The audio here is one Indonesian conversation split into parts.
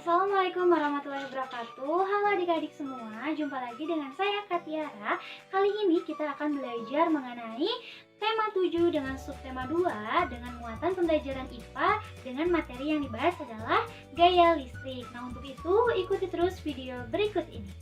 Assalamualaikum warahmatullahi wabarakatuh. Halo adik-adik semua, jumpa lagi dengan saya Katiara. Kali ini kita akan belajar mengenai tema 7 dengan subtema 2 dengan muatan pembelajaran IPA dengan materi yang dibahas adalah gaya listrik. Nah, untuk itu ikuti terus video berikut ini.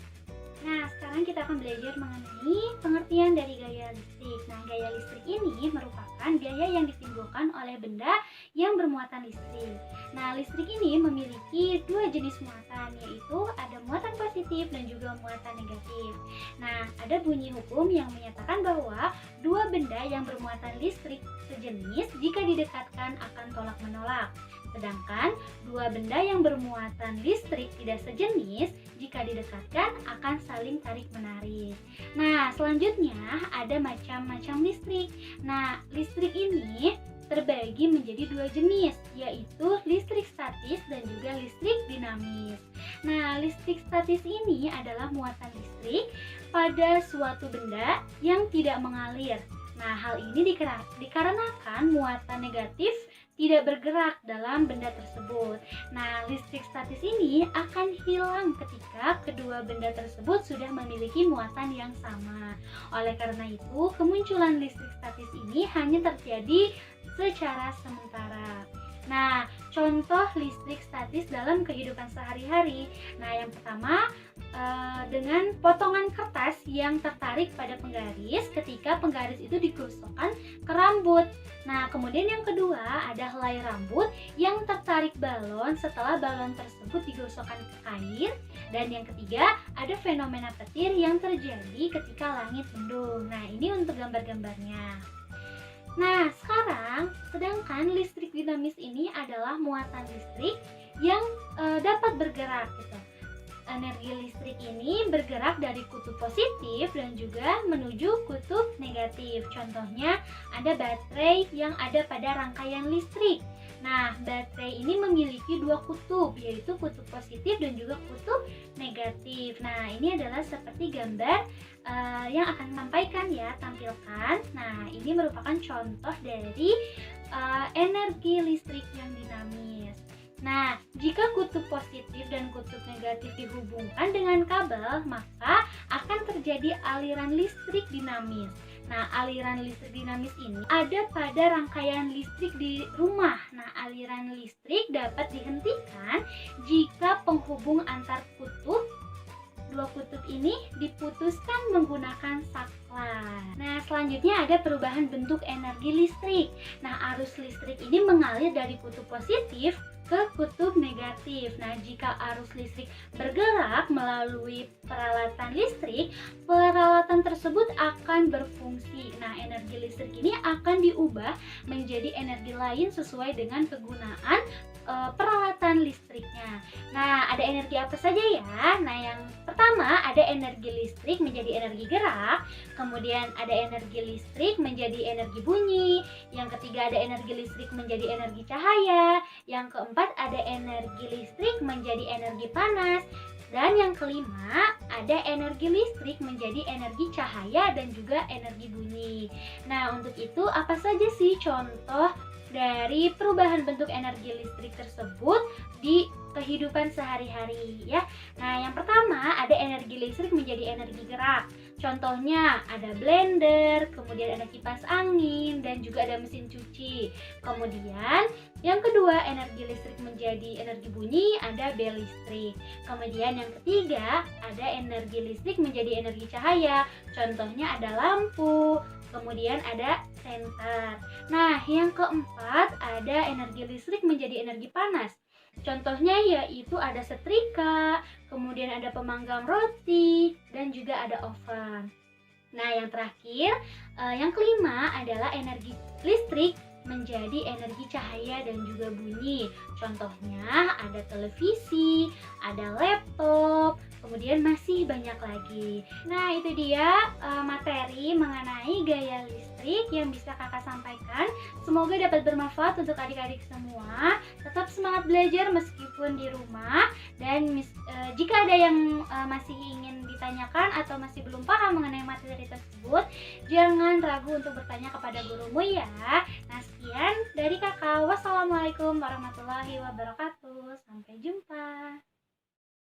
Nah, sekarang kita akan belajar mengenai pengertian dari gaya listrik. Nah, gaya listrik ini merupakan gaya yang ditimbulkan oleh benda yang bermuatan listrik. Nah, listrik ini memiliki dua jenis muatan, yaitu ada muatan positif dan juga muatan negatif. Nah, ada bunyi hukum yang menyatakan bahwa dua benda yang bermuatan listrik sejenis jika didekatkan akan tolak-menolak. Sedangkan dua benda yang bermuatan listrik tidak sejenis jika didekatkan akan saling tarik-menarik. Nah, selanjutnya ada macam-macam listrik. Nah, listrik ini terbagi menjadi dua jenis, yaitu listrik statis dan juga listrik dinamis. Nah, listrik statis ini adalah muatan listrik pada suatu benda yang tidak mengalir. Nah, hal ini dikarenakan muatan negatif tidak bergerak dalam benda tersebut. Nah, listrik statis ini akan hilang ketika kedua benda tersebut sudah memiliki muatan yang sama. Oleh karena itu, kemunculan listrik statis ini hanya terjadi secara sementara. Nah, contoh listrik statis dalam kehidupan sehari-hari. Nah, yang pertama dengan potongan kertas yang tertarik pada penggaris ketika penggaris itu digosokkan ke rambut. Nah, kemudian yang kedua ada helai rambut yang tertarik balon setelah balon tersebut digosokkan ke kain. Dan yang ketiga ada fenomena petir yang terjadi ketika langit mendung. Nah, ini untuk gambar-gambarnya. Nah, sekarang sedangkan listrik dinamis ini adalah muatan listrik yang dapat bergerak gitu. Energi listrik ini bergerak dari kutub positif dan juga menuju kutub negatif. Contohnya ada baterai yang ada pada rangkaian listrik. Nah, baterai ini memiliki dua kutub, yaitu kutub positif dan juga kutub negatif. Nah, ini adalah seperti gambar yang akan sampaikan ya, tampilkan. Nah, ini merupakan contoh dari energi listrik yang dinamis. Nah, jika kutub positif dan kutub negatif dihubungkan dengan kabel, maka akan terjadi aliran listrik dinamis. Nah, aliran listrik dinamis ini ada pada rangkaian listrik di rumah. Nah, aliran listrik dapat dihentikan jika penghubung antar dua kutub ini diputuskan menggunakan saklar. Nah, selanjutnya ada perubahan bentuk energi listrik. Nah, arus listrik ini mengalir dari kutub positif ke kutub negatif. Nah, jika arus listrik bergerak melalui peralatan listrik, peralatan tersebut akan berfungsi. Nah, energi listrik ini akan diubah menjadi energi lain sesuai dengan kegunaan peralatan listriknya. Nah, ada energi apa saja ya? Nah, yang pertama ada energi listrik menjadi energi gerak, kemudian ada energi listrik menjadi energi bunyi, yang ketiga ada energi listrik menjadi energi cahaya, yang keempat ada energi listrik menjadi energi panas, dan yang kelima ada energi listrik menjadi energi cahaya dan juga energi bunyi. Nah, untuk itu apa saja sih contoh dari perubahan bentuk energi listrik tersebut di kehidupan sehari-hari ya. Nah, yang pertama ada energi listrik menjadi energi gerak. Contohnya ada blender, kemudian ada kipas angin, dan juga ada mesin cuci. Kemudian yang kedua energi listrik menjadi energi bunyi, ada bel listrik. Kemudian yang ketiga ada energi listrik menjadi energi cahaya. Contohnya ada lampu, kemudian ada senter. Nah, yang keempat ada energi listrik menjadi energi panas. Contohnya yaitu ada setrika, kemudian ada pemanggang roti, dan juga ada oven. Nah, yang terakhir, yang kelima adalah energi listrik menjadi energi cahaya dan juga bunyi. Contohnya ada televisi, ada laptop, kemudian masih banyak lagi. Nah, itu dia materi mengenai gaya listrik yang bisa kakak sampaikan. Semoga dapat bermanfaat untuk adik-adik semua. Tetap semangat belajar meskipun di rumah. Dan jika ada yang masih ingin ditanyakan atau masih belum paham mengenai materi tersebut, jangan ragu untuk bertanya kepada gurumu ya. Nah, sekian dari kakak. Wassalamualaikum warahmatullahi wabarakatuh. Sampai jumpa.